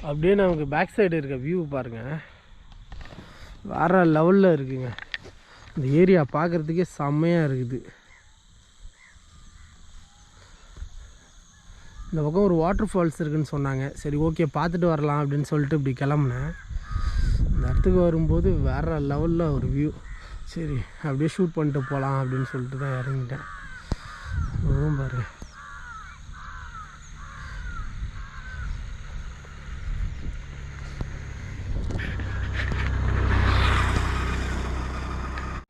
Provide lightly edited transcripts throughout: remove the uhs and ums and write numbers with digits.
அப்படியே நமக்கு back side இருக்க வியூ பாருங்கள், வேறு லெவலில் இருக்குங்க. இந்த ஏரியா பார்க்குறதுக்கே செம்மையாக இருக்குது. இந்த பக்கம் ஒரு வாட்டர் ஃபால்ஸ் இருக்குதுன்னு சொன்னாங்க. சரி ஓகே பார்த்துட்டு வரலாம் அப்படின்னு சொல்லிட்டு இப்படி கிளம்புனேன். இந்த இடத்துக்கு வரும்போது வேறு லெவலில் ஒரு வியூ. சரி அப்படியே ஷூட் பண்ணிட்டு போகலாம் அப்படின்னு சொல்லிட்டு தான் இறங்கிட்டேன். பாரு,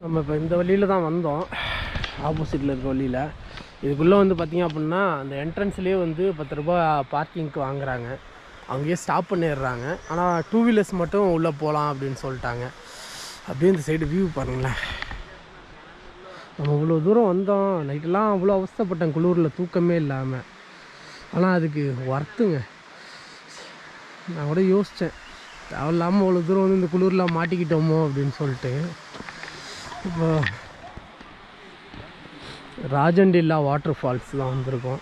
நம்ம இப்போ இந்த வழியில் தான் வந்தோம், ஆப்போசிட்டில் இருக்க வழியில். இதுக்குள்ளே வந்து பார்த்திங்க அப்படின்னா அந்த என்ட்ரன்ஸ்லேயே வந்து 10 ரூபா பார்க்கிங்க்கு வாங்குறாங்க, அங்கேயே ஸ்டாப் பண்ணிடுறாங்க. ஆனால் 2 வீலர்ஸ் மட்டும் உள்ளே போகலாம் அப்படின்னு சொல்லிட்டாங்க. அப்படியே இந்த சைடு வியூ பாருங்களேன். நம்ம இவ்வளோ தூரம் வந்தோம், நைட்டெல்லாம் அவ்வளோ அவஸ்தைப்பட்டேன் குளூரில், தூக்கமே இல்லாமல். ஆனால் அதுக்கு ஒர்த்துங்க. நான் கூட யோசித்தேன், தேவையில்லாமல் அவ்வளோ தூரம் வந்து இந்த குளூரில் மாட்டிக்கிட்டோமோ அப்படின்னு சொல்லிட்டு. இப்போ ராஜண்டில்லா வாட்டர் ஃபால்ஸ் தான் வந்திருக்கோம்.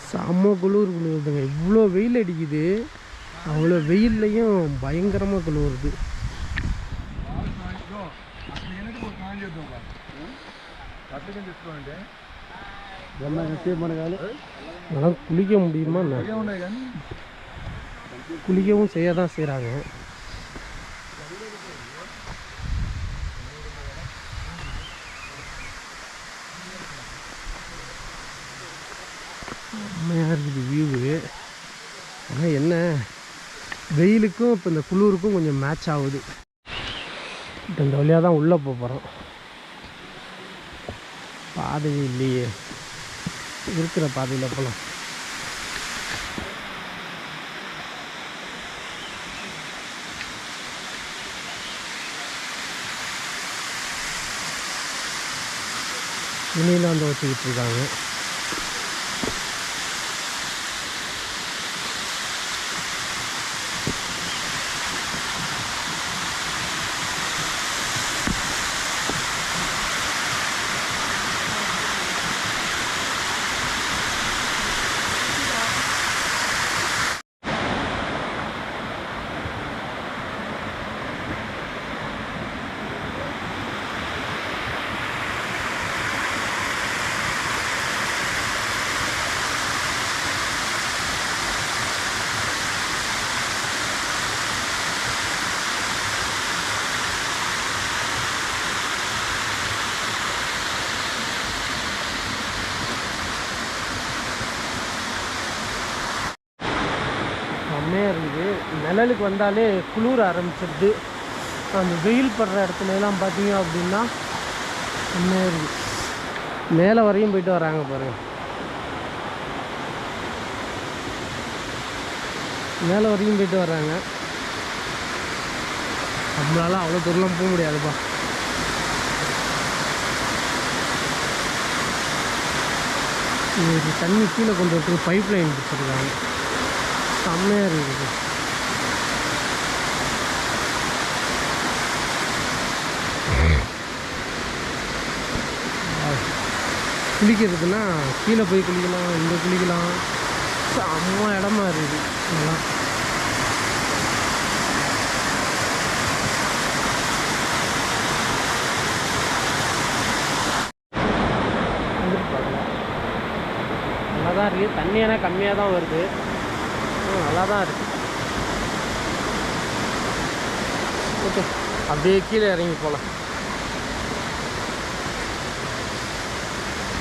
செம்ம குளிருதுங்க. இவ்வளோ வெயில் அடிக்குது, அவ்வளோ வெயில்லையும் பயங்கரமாக குளிருது. அதெல்லாம் குளிக்க முடியுமா? குளிக்கவும் செய்ய தான் செய்கிறாங்க. செம்மையாக இருக்குது வியூவு. ஆனால் என்ன, வெயிலுக்கும் இப்போ இந்த குளிருக்கும் கொஞ்சம் மேட்ச் ஆகுது. இப்போ இந்த வழியாக தான் உள்ளே போகிறோம். பாதை இல்லையே, இருக்கிற பாதையில் போகலாம். துணியெல்லாம் வந்து வச்சுக்கிட்டு இருக்காங்க. செம்மையாக இருக்குது. நிழலுக்கு வந்தாலே குளிர ஆரம்பிச்சிடுது. அந்த வெயில் படுற இடத்துலலாம் பார்த்தீங்க அப்படின்னா செம்மையாக இருக்குது. மேலே வரையும் போயிட்டு வராங்க பாருங்கள், மேலே வரையும் போயிட்டு வர்றாங்க. நம்மளால அவ்வளோ தூரம்லாம் போக முடியாதுப்பா. இது தண்ணி கீழே கொண்டு வரதுக்கு பைப் லைன் வச்சுருக்காங்க. செம்மையாக இருக்குது. குளிக்கிறதுனா கீழே போய் குளிக்கலாம், இங்கே குளிக்கலாம். செம்ம இடமா இருக்குது இதெல்லாம். நல்லா தான் இருக்குது. தண்ணி ஆனால் கம்மியாக தான் வருது, நல்லா தான் இருக்குது. ஓகே, அப்படியே கீழே இறங்கி போகலாம்.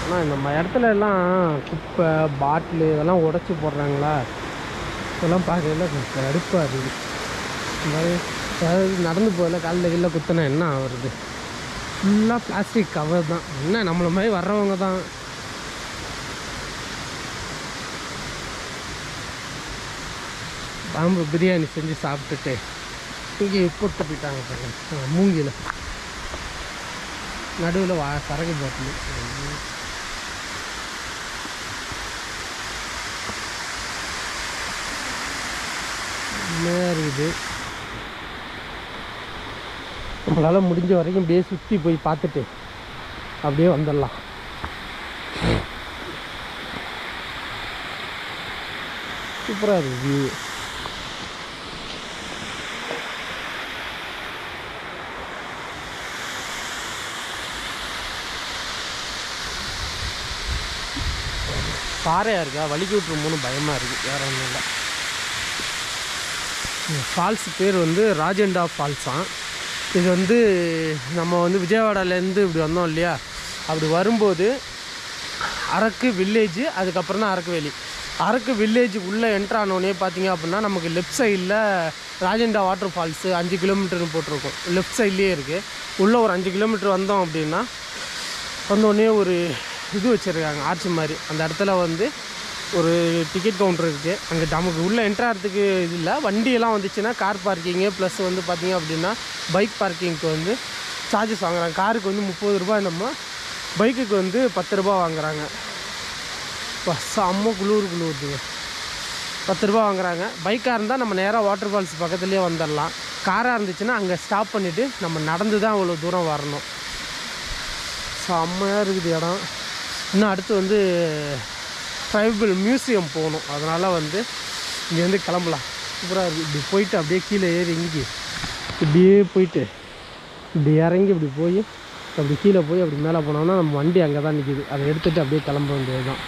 ஆனால் இந்த இடத்துல எல்லாம் குப்பை பாட்டிலு இதெல்லாம் உடச்சி போடுறாங்களா, இதெல்லாம் பார்க்கல கொஞ்சம் கடுப்பாக இருக்குது. இந்த மாதிரி அதாவது நடந்து போகல காலில் கீழே குத்தினா என்ன ஆகுறது? ஃபுல்லாக பிளாஸ்டிக் கவர் தான். என்ன நம்மளை மாதிரி வர்றவங்க தான். பாம்பு பிரியாணி செஞ்சு சாப்பிட்டுட்டு இங்கே போட்டு போயிட்டாங்க பாருங்க, மூங்கில் நடுவில் சரக்கு பாட்டில். இருக்குது. நம்மளால் முடிஞ்ச வரைக்கும் அப்படியே சுற்றி போய் பார்த்துட்டு அப்படியே வந்துடலாம். சூப்பராக இருக்குது வியூ. பாறையாக இருக்கா, வலிக்கி விட்டுருமோன்னு பயமாக இருக்குது, வேறு ஒன்றும் இல்லை. ஃபால்ஸ் பேர் வந்து ராஜெண்டா ஃபால்ஸான். இது வந்து நம்ம வந்து விஜயவாடாலேருந்து இப்படி வந்தோம் இல்லையா, அப்படி வரும்போது அரக்கு வில்லேஜு, அதுக்கப்புறம் தான் அரக்கு வேலி. அரக்கு வில்லேஜ் உள்ளே என்ட்ரானோடனே பார்த்தீங்க அப்படின்னா நமக்கு லெஃப்ட் சைடில் ராஜெண்டா வாட்டர் ஃபால்ஸு 5 கிலோமீட்டர்னு போட்டிருக்கோம். லெஃப்ட் சைட்லேயே இருக்குது. உள்ளே ஒரு 5 கிலோமீட்டர் வந்தோம் அப்படின்னா வந்தோடனே ஒரு இது வச்சுருக்காங்க, ஆர்ச்சி மாதிரி. அந்த இடத்துல வந்து ஒரு டிக்கெட் கவுண்டர் இருக்குது. அங்கே நமக்கு உள்ளே என்ட்ராகிறதுக்கு இது இல்லை. வண்டியெல்லாம் வந்துச்சுன்னா கார் பார்க்கிங்கு ப்ளஸ் வந்து பார்த்திங்க அப்படின்னா பைக் பார்க்கிங்க்கு வந்து சார்ஜஸ் வாங்குறாங்க. காருக்கு வந்து 30 ரூபா என்னமோ, பைக்குக்கு வந்து 10 ரூபா வாங்குறாங்க. செம்ம குளிருது. 10 ரூபா வாங்குறாங்க. பைக்காக இருந்தால் நம்ம நேராக வாட்டர் ஃபால்ஸ் பக்கத்துலேயே வந்துடலாம். காராக இருந்துச்சுன்னா அங்கே ஸ்டாப் பண்ணிவிட்டு நம்ம நடந்து தான் அவ்வளோ தூரம் வரணும். செம்மையாக இருக்குது இடம். இன்னும் அடுத்து வந்து ட்ரைபல் மியூசியம் போகணும். அதனால் வந்து இங்கேருந்து கிளம்பலாம். சூப்பராக இருக்குது. இப்படி போயிட்டு அப்படியே கீழே ஏறி இங்கே இப்படியே போயிட்டு இப்படி இறங்கி இப்படி போய் அப்படி கீழே போய் அப்படி மேலே போனோம்னா நம்ம வண்டி அங்கே தான் நிற்கிது. அதை எடுத்துகிட்டு அப்படியே கிளம்ப வேண்டியது தான்.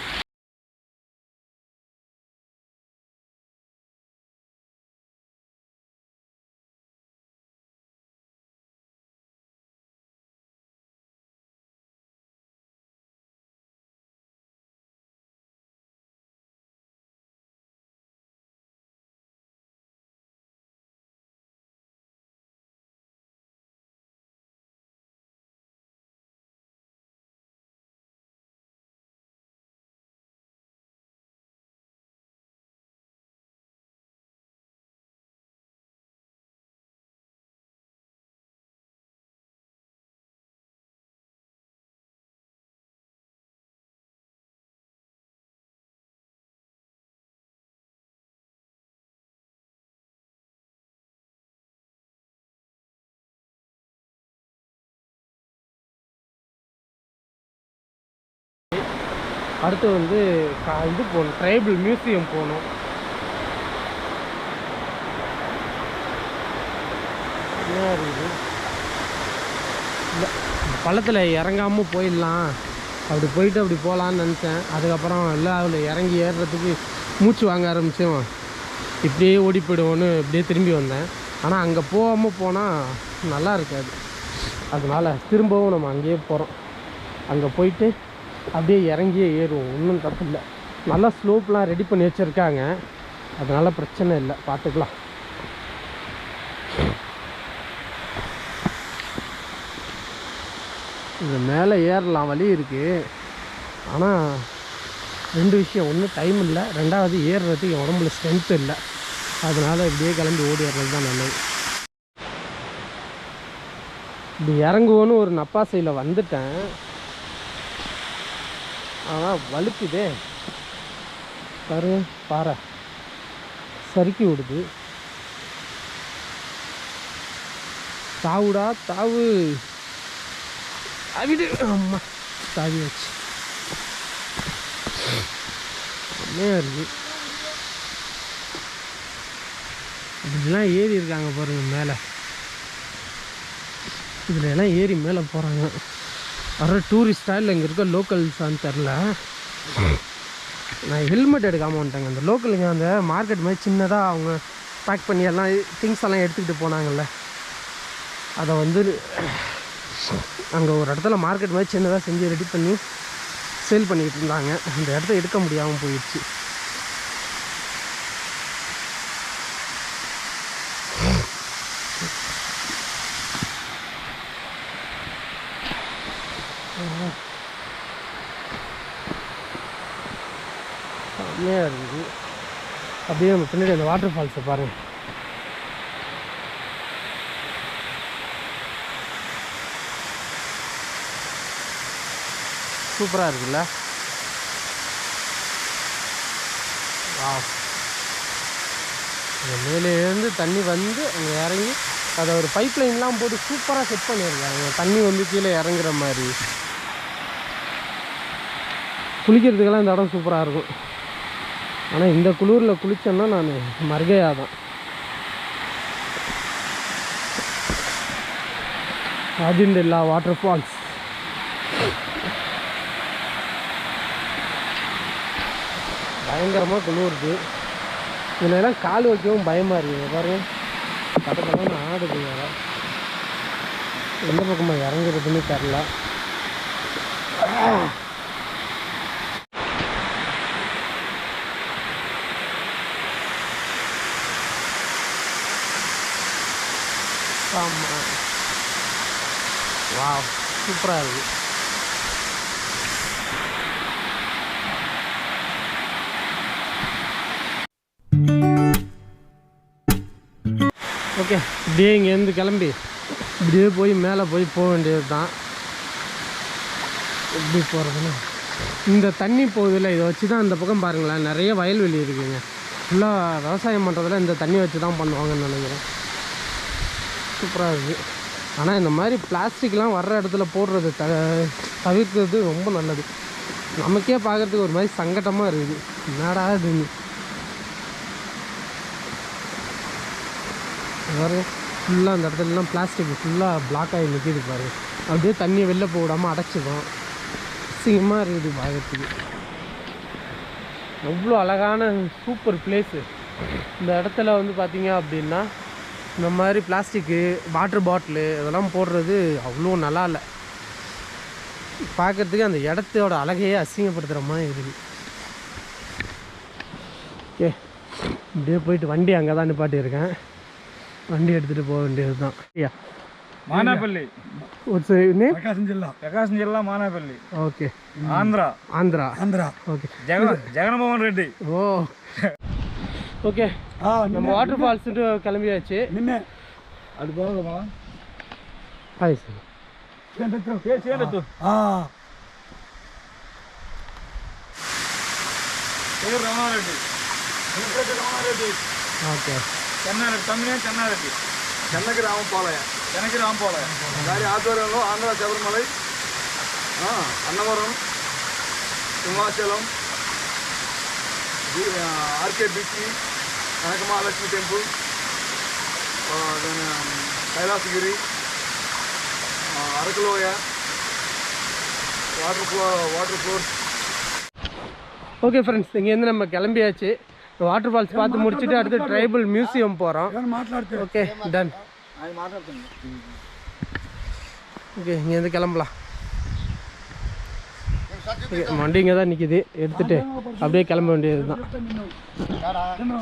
அடுத்து வந்து இது போகணும், ட்ரைபல் மியூசியம் போகணும். என்ன இருக்குது இல்லை, பள்ளத்தில் இறங்காமல் போயிடலாம், அப்படி போயிட்டு அப்படி போகலான்னு நினச்சேன். அதுக்கப்புறம் இல்லை, அதில் இறங்கி ஏறுறதுக்கு மூச்சு வாங்க ஆரம்பித்தோம். இப்படியே ஓடி போய்டுவோன்னு இப்படியே திரும்பி வந்தேன். ஆனால் அங்கே போகாமல் போனால் நல்லா இருக்காது. அதனால் திரும்பவும் நம்ம அங்கேயே போகிறோம். அங்கே போயிட்டு அப்படியே இறங்கியே ஏறுவோம். ஒன்றும் தப்பு இல்லை. நல்லா ஸ்லோப்லாம் ரெடி பண்ணி வச்சுருக்காங்க. அதனால் பிரச்சனை இல்லை, பார்த்துக்கலாம். இது மேலே ஏறலாம், வழி இருக்குது. ஆனால் 2 விஷயம். ஒன்று டைம் இல்லை, 2வது ஏறுறதுக்கு என் உடம்புல ஸ்ட்ரென்த் இல்லை. அதனால் இப்படியே கிளம்பி ஓடி ஏறுறது தான் நல்லது. இப்படி இறங்குவோன்னு ஒரு நப்பாசையில் வந்துட்டேன். ஆனால் வலுக்குதே பாருங்க, பாறை சறுக்கி விடுது. தாவுடா தாவு, அவிடு. அம்மா தாவி வச்சு செம்மையாக இருக்குது. இப்படிலாம் ஏறி இருக்காங்க பாருங்கள் மேலே. இதில் எல்லாம் ஏறி மேலே போகிறாங்க. வர டூரிஸ்டாக இல்லை இங்கே இருக்க லோக்கல்ஸான்னு தெரில. நான் ஹெல்மெட் எடுக்காமல் வந்துட்டேங்க. அந்த லோக்கலுங்க அந்த மார்க்கெட் மாதிரி சின்னதாக அவங்க பேக் பண்ணி எல்லாம் திங்ஸ் எல்லாம் எடுத்துக்கிட்டு போனாங்கல்ல, அதை வந்து அங்கே ஒரு இடத்துல மார்க்கெட் மாதிரி சின்னதாக செஞ்சு ரெடி பண்ணி சேல் பண்ணிக்கிட்டு இருந்தாங்க. அந்த இடத்த எடுக்க முடியாமல் போயிடுச்சு. செம்மையாக இருக்குது. அப்படியே நம்ம பின்னாடி அந்த வாட்டர் ஃபால்ஸை பாருங்கள். சூப்பராக இருக்குல்ல. மேலேருந்து தண்ணி வந்து அங்கே இறங்கி அதை ஒரு பைப் லைன்லாம் போட்டு சூப்பராக செட் பண்ணியிருக்காங்க. தண்ணி வந்து கீழே இறங்குற மாதிரி குளிக்கிறதுக்கெல்லாம் இந்த இடம் சூப்பராக இருக்கும். ஆனால் இந்த குளிரில் குளித்தேன்னா நான் மர்கையா தான். அஜிண்டெல்லா வாட்டர் ஃபால்ஸ். பயங்கரமாக குளிருது. இதிலெல்லாம் கால் வைக்கவும் பயமாக இருக்குது. பாருங்க பக்கத்தில் ஆடுது. வேறு எந்த பக்கமாக இறங்குறதுன்னு தெரில. ஆமாம், வா சூப்பராக இருக்குது. ஓகே, இப்படியே இங்கேருந்து கிளம்பி இப்படியே போய் மேலே போய் போக வேண்டியது தான். எப்படி போகிறதுன்னு இந்த தண்ணி போகுதில்ல, இதை வச்சு தான் இந்த பக்கம் பாருங்களேன் நிறைய வயல்வெளி இருக்குதுங்க. ஃபுல்லாக விவசாயம் பண்ணுறதுல இந்த தண்ணி வச்சு தான் பண்ணுவாங்கன்னு நினைக்கிறேன். சூப்பராக இருக்குது. ஆனால் இந்த மாதிரி பிளாஸ்டிக்லாம் வர்ற இடத்துல போடுறது தவிர்க்கிறது ரொம்ப நல்லது. நமக்கே பார்க்குறதுக்கு ஒரு மாதிரி சங்கடமாக இருக்குது. என்னடா இதுன்னு பாருங்க. ஃபுல்லாக அந்த இடத்துலலாம் பிளாஸ்டிக் ஃபுல்லாக பிளாக் ஆகி நிற்கிது பாருங்க. அப்படியே தண்ணியை வெளில போக விடாமல் அடைச்சிடும். அசிங்கமாக இருக்குது பார்க்குறதுக்கு. அவ்வளோ அழகான சூப்பர் பிளேஸு. இந்த இடத்துல வந்து பார்த்திங்க அப்படின்னா இந்த மாதிரி பிளாஸ்டிக்கு வாட்டர் பாட்டிலு இதெல்லாம் போடுறது அவ்வளோ நல்லா இல்லை. பார்க்குறதுக்கு அந்த இடத்தோட அழகையே அசிங்கப்படுத்துகிற மாதிரி இருக்குது. ஓகே, இப்படியே போயிட்டு வண்டி அங்கே தான் நிப்பாட்டியிருக்கேன். வண்டி எடுத்துகிட்டு போக வேண்டியது தான். ஐயா మానాపల్లి ప్రకాశం జిల్లా Manapalli. Okay, Andhra. Okay, Jaganmohan Reddy. Oh okay, நம்ம வாட்டர் ஃபால்ஸுட்டு கிளம்பியாச்சு. நின்ன அது போகமா? Hi sir. Ramana Reddy. Okay, Chenna Reddy చెన్నకి రామపాలయ గారి ఆధ్వర్యంలో Andhra Sabarimala, Annavaram, Simhachalam, RK beach, Kanakamahalakshmi temple, Kailasagiri, అరకులోయ, వాటర్ ఫోర్స్. ஓகே ஃப்ரெண்ட்ஸ், இங்கேருந்து நம்ம கிளம்பியாச்சு. வாட்டர் ஃபால்ஸ் பார்த்து முடிச்சுட்டு அடுத்து ட்ரைபல் மியூசியம் போகிறோம். Okay, done. ஓகே, இங்கேருந்து கிளம்பலாம். ஓகே, வண்டி இங்கே தான் நிற்கிது. எடுத்துகிட்டு அப்படியே கிளம்ப வேண்டியது தான்.